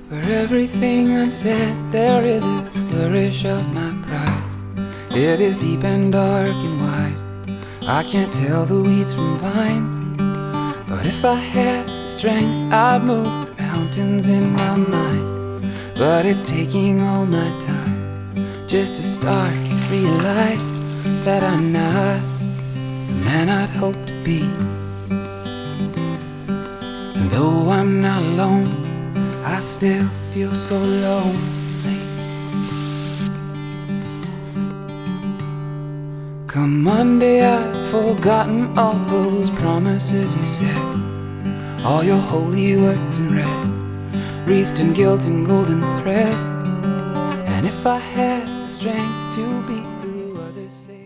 For everything unsaid, there is a flourish of my pride. It is deep and dark and wide. I can't tell the weeds from vines. But if I had strength, I'd move mountains in my mind. But it's taking all my time just to start to realize that I'm not the man I'd hoped to be. And though I'm not alone, I still feel so lonely. Come Monday, I've forgotten all those promises you said, all your holy words in red, wreathed in guilt and golden thread. And if I had the strength to be who others say